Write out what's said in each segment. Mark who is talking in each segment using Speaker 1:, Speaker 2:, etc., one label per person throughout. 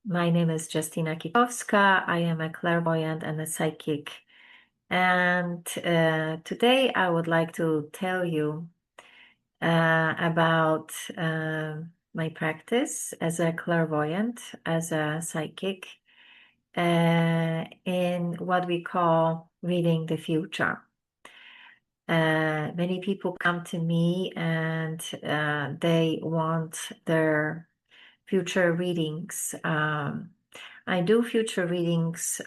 Speaker 1: My name is Justyna Kikowska. I am a clairvoyant and a psychic. And today I would like to tell you about my practice as a clairvoyant, as a psychic, in what we call reading the future. Many people come to me and they want their future readings. I do future readings,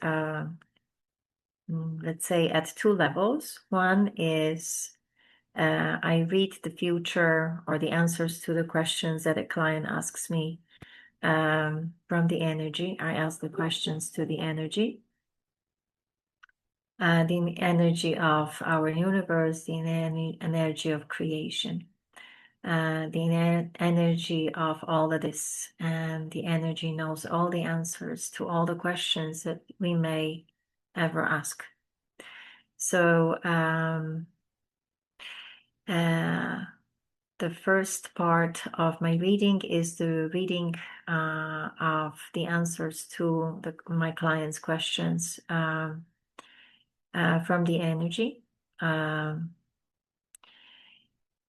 Speaker 1: let's say, at two levels. One is I read the future or the answers to the questions that a client asks me from the energy. I ask the questions to the energy of our universe, the energy of creation. The energy of all that is, and the energy knows all the answers to all the questions that we may ever ask. So the first part of my reading is the reading of the answers to my clients' questions from the energy.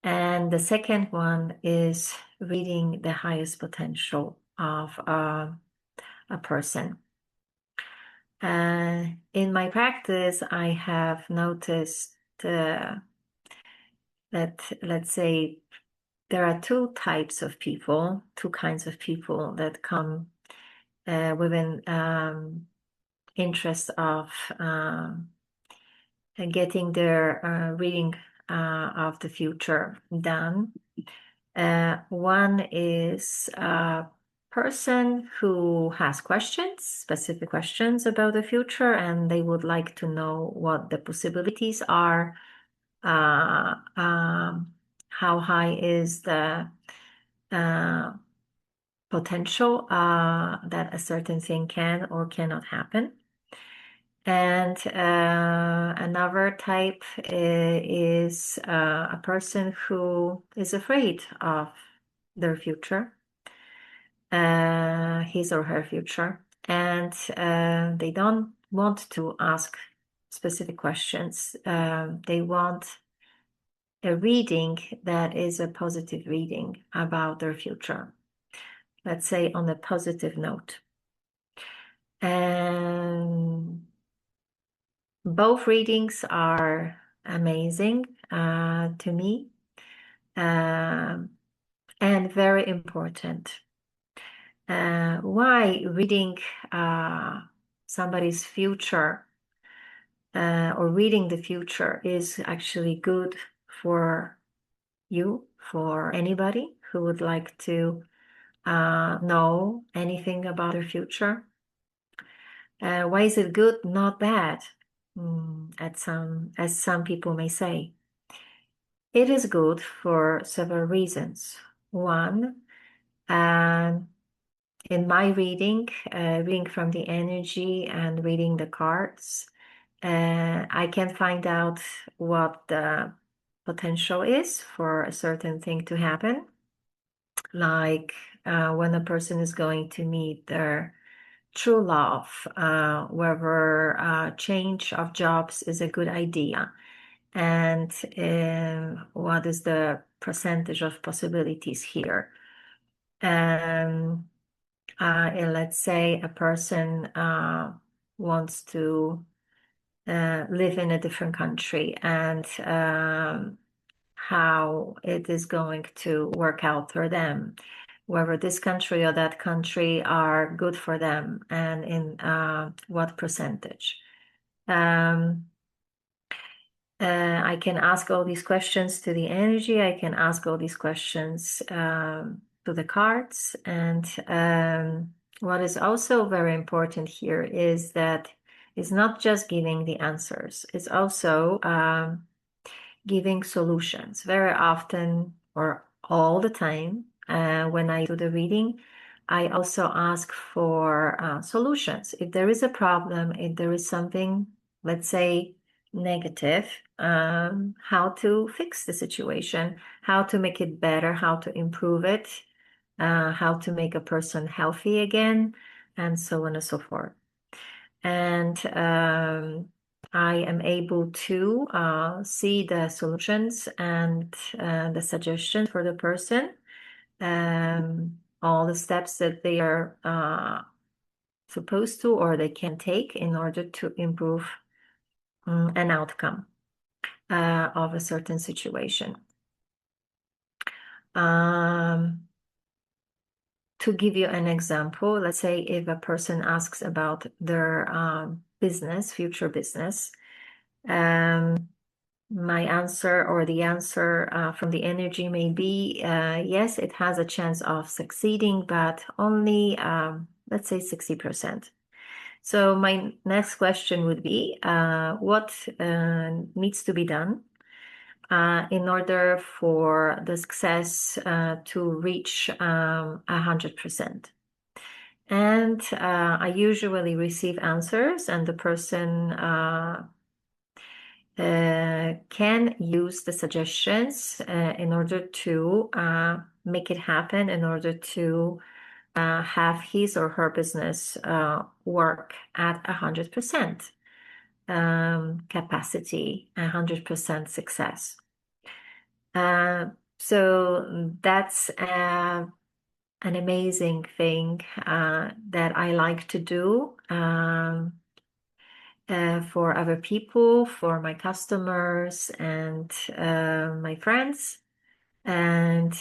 Speaker 1: And the second one is reading the highest potential of a person. In my practice, I have noticed that, let's say, there are two kinds of people that come with an interest of getting their reading of the future done. One is a person who has questions, specific questions about the future, and they would like to know what the possibilities are, how high is the potential that a certain thing can or cannot happen. And another type is a person who is afraid of their future, his or her future, and they don't want to ask specific questions. They want a reading that is a positive reading about their future, let's say on a positive note. And both readings are amazing to me and very important. Why reading somebody's future or reading the future is actually good for you, for anybody who would like to know anything about their future. Why is it good, not bad, as some people may say? It is good for several reasons. One, in my reading from the energy and reading the cards, I can find out what the potential is for a certain thing to happen. Like when a person is going to meet their true love, whether change of jobs is a good idea, and what is the percentage of possibilities here. Let's say a person wants to live in a different country, and how it is going to work out for them, whether this country or that country are good for them, and in what percentage. I can ask all these questions to the energy. I can ask all these questions to the cards. And what is also very important here is that it's not just giving the answers. It's also giving solutions. Very often, or all the time, when I do the reading, I also ask for solutions. If there is a problem, if there is something, let's say, negative, how to fix the situation, how to make it better, how to improve it, how to make a person healthy again, and so on and so forth. And I am able to see the solutions and the suggestions for the person, all the steps that they are supposed to or they can take in order to improve an outcome of a certain situation. To give you an example, let's say if a person asks about their business, future business, my answer or the answer from the energy may be, yes, it has a chance of succeeding, but only, let's say 60%. So my next question would be, what needs to be done in order for the success to reach 100%? And I usually receive answers, and the person can use the suggestions in order to make it happen, in order to have his or her business work at 100% capacity, 100% success. So that's an amazing thing that I like to do for other people, for my customers and my friends. And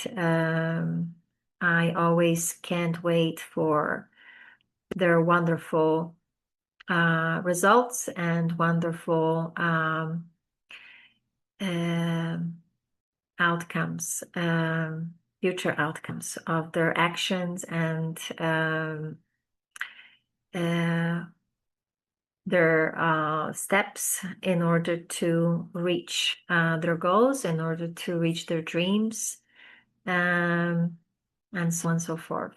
Speaker 1: I always can't wait for their wonderful results and wonderful outcomes, future outcomes of their actions and their steps in order to reach their goals, in order to reach their dreams, and so on and so forth.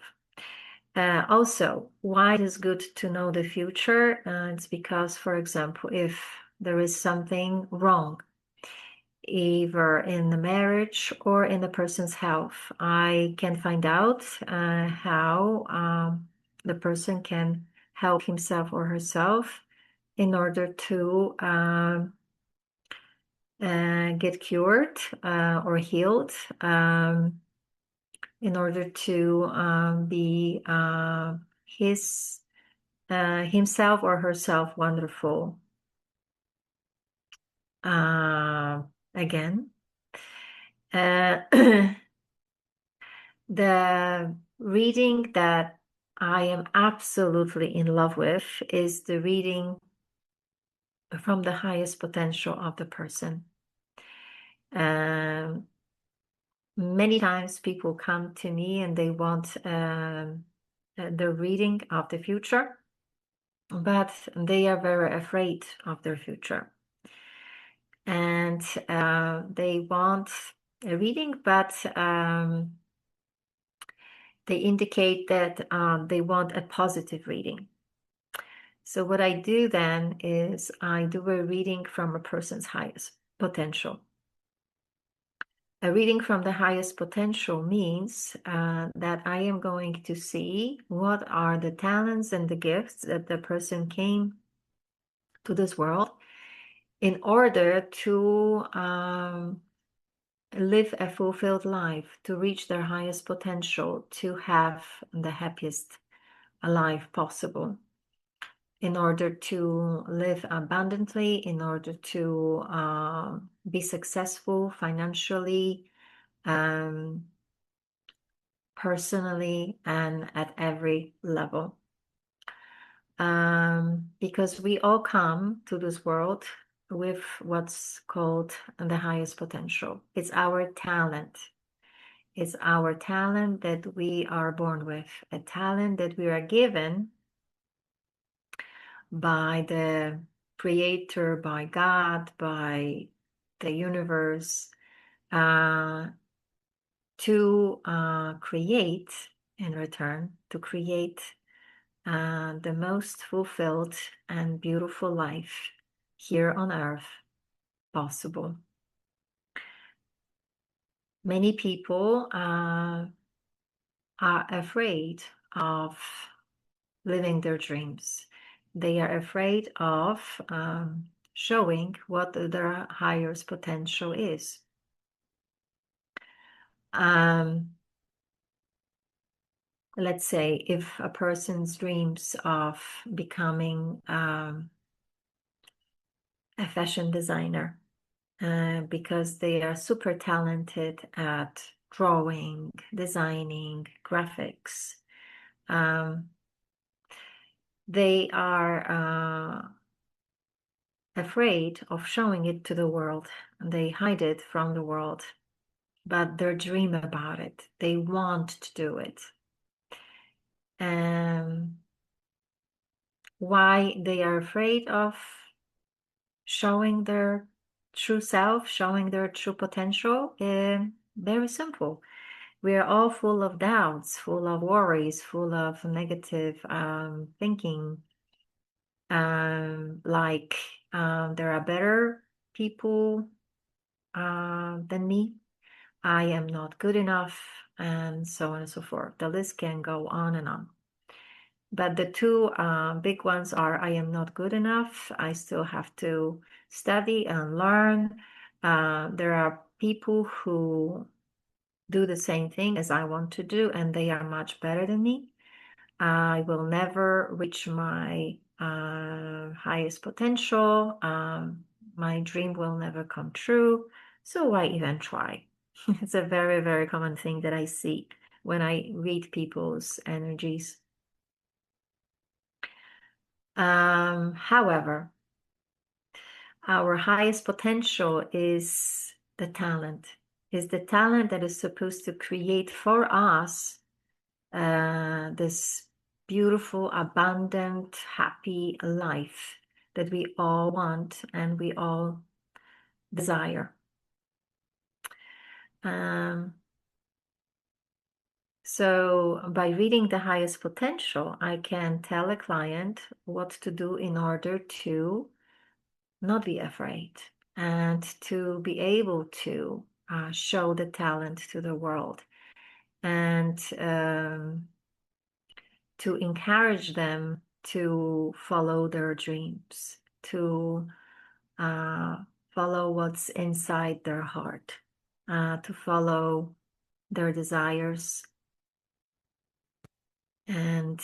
Speaker 1: Also, why it is good to know the future? It's because, for example, if there is something wrong, either in the marriage or in the person's health, I can find out how the person can help himself or herself in order to get cured or healed, in order to be himself or herself wonderful again. The reading that I am absolutely in love with is the reading from the highest potential of the person. Many times people come to me and they want the reading of the future, but they are very afraid of their future. And they want a reading, but they indicate that they want a positive reading. So what I do then is I do a reading from a person's highest potential. A reading from the highest potential means that I am going to see what are the talents and the gifts that the person came to this world in order to live a fulfilled life, to reach their highest potential, to have the happiest life possible, in order to live abundantly, in order to be successful financially, personally, and at every level. Because we all come to this world with what's called the highest potential. It's our talent. It's our talent that we are born with, a talent that we are given by the Creator, by God, by the universe, to create in return, to create the most fulfilled and beautiful life here on earth possible. Many people are afraid of living their dreams. They are afraid of showing what their highest potential is. Let's say if a person's dreams of becoming a fashion designer, because they are super talented at drawing, designing, graphics. They are afraid of showing it to the world. They hide it from the world, but they dream about it. They want to do it. Why they are afraid of showing their true self, showing their true potential? Very simple. We are all full of doubts, full of worries, full of negative thinking. Like there are better people than me. I am not good enough, and so on and so forth. The list can go on and on. But the two big ones are I am not good enough. I still have to study and learn. There are people who do the same thing as I want to do, and they are much better than me. I will never reach my highest potential. My dream will never come true. So why even try? It's a very, very common thing that I see when I read people's energies. However, our highest potential is the talent, that is supposed to create for us this beautiful, abundant, happy life that we all want and we all desire. So by reading the highest potential, I can tell a client what to do in order to not be afraid and to be able to show the talent to the world, and to encourage them to follow their dreams, to follow what's inside their heart, to follow their desires. And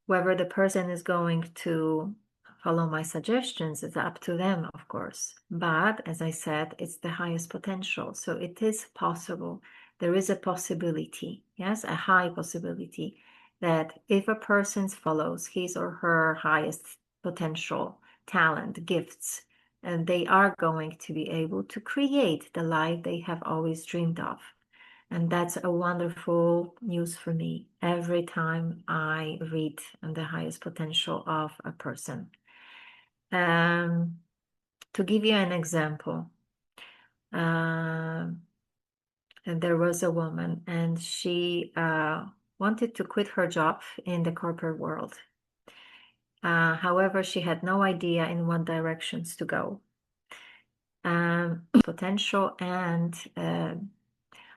Speaker 1: whether the person is going to follow my suggestions is up to them, of course. But as I said, it's the highest potential. So it is possible. There is a possibility, yes, a high possibility that if a person follows his or her highest potential, talent, gifts, and they are going to be able to create the life they have always dreamed of. And that's a wonderful news for me every time I read the highest potential of a person. To give you an example, there was a woman and she wanted to quit her job in the corporate world. However, she had no idea in what directions to go. Potential, and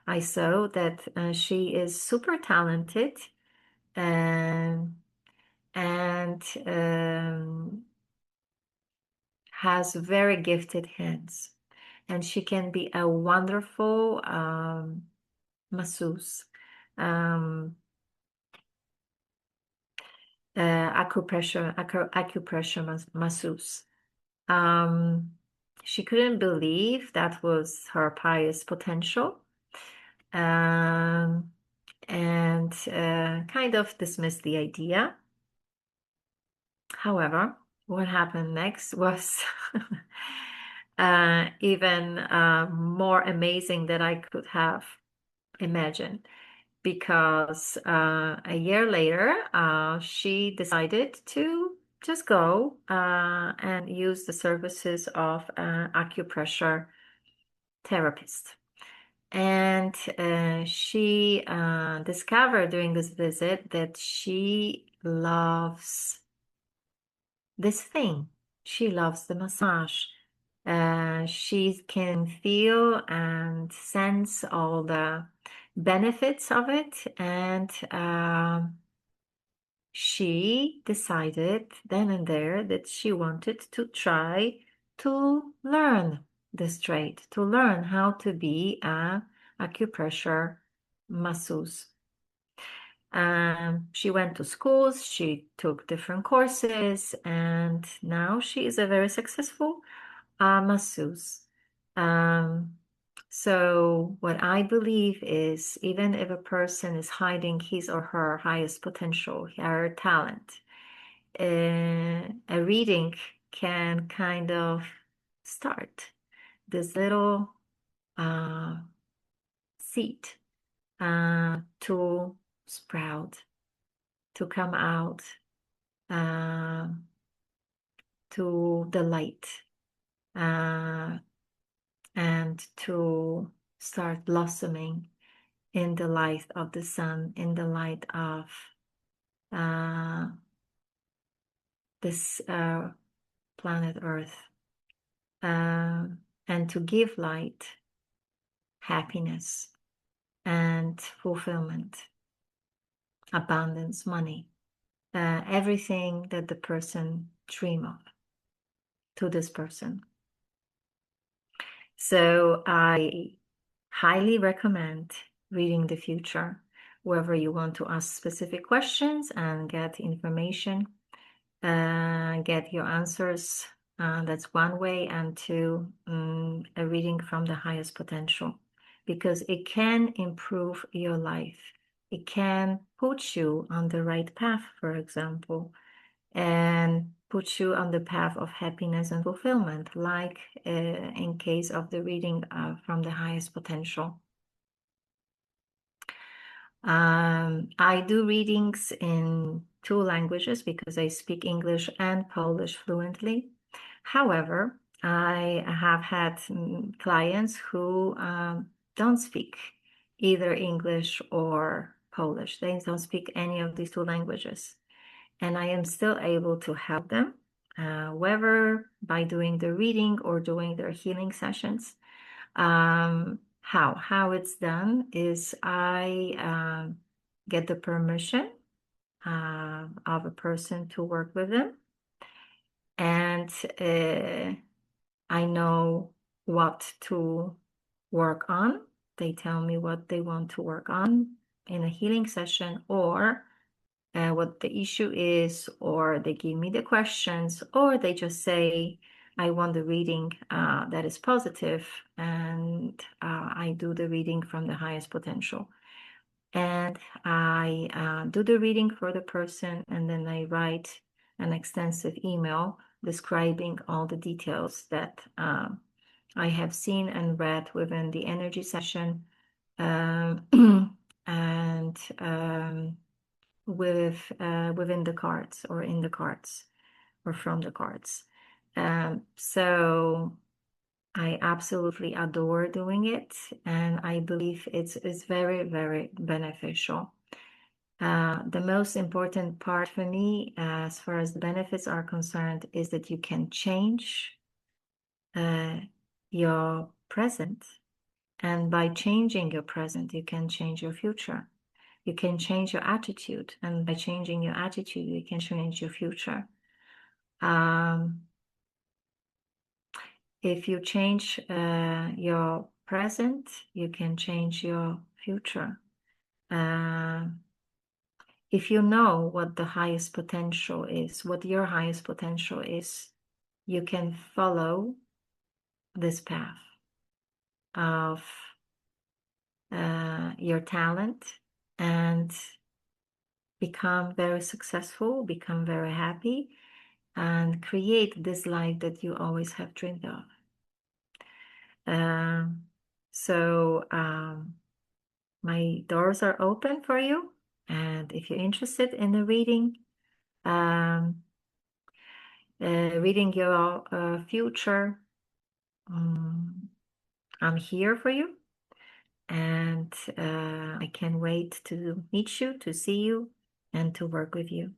Speaker 1: I saw that she is super talented and has very gifted hands, and she can be a wonderful masseuse, acupressure masseuse. She couldn't believe that was her highest potential, and kind of dismissed the idea. However, what happened next was even more amazing than I could have imagined, because a year later, she decided to just go and use the services of an acupressure therapist. And she discovered during this visit that she loves this thing. She loves the massage. She can feel and sense all the benefits of it, and she decided then and there that she wanted to try to learn this trade, to learn how to be a acupressure masseuse. She went to schools, she took different courses, and now she is a very successful masseuse. So what I believe is, even if a person is hiding his or her highest potential, her talent, a reading can kind of start this little seed to sprout, to come out to the light, and to start blossoming in the light of the sun, in the light of this planet Earth, and to give light, happiness, and fulfillment, abundance, money, everything that the person dream of to this person. So I highly recommend reading the future, wherever you want to ask specific questions and get information, get your answers. That's one way, and two, a reading from the highest potential, because it can improve your life. It can put you on the right path, for example, and put you on the path of happiness and fulfillment, like in case of the reading from the highest potential. I do readings in 2 languages because I speak English and Polish fluently. However, I have had clients who don't speak either English or Polish. They don't speak any of these 2 languages. And I am still able to help them, whether by doing the reading or doing their healing sessions. How it's done is I get the permission of a person to work with them, and I know what to work on. They tell me what they want to work on in a healing session, or what the issue is, or they give me the questions, or they just say, I want the reading that is positive, and I do the reading from the highest potential. And I do the reading for the person, and then I write an extensive email describing all the details that I have seen and read within the energy session, and within the cards, or in the cards, or from the cards. So I absolutely adore doing it, and I believe it's very, very beneficial. The most important part for me, as far as the benefits are concerned, is that you can change your present, and by changing your present, you can change your future. You can change your attitude, and by changing your attitude, you can change your future. If you change your present, you can change your future. If you know what the highest potential is, what your highest potential is, you can follow this path of your talent and become very successful, become very happy, and create this life that you always have dreamed of. My doors are open for you, and if you're interested in the reading, reading your future, I'm here for you, and I can't wait to meet you, to see you, and to work with you.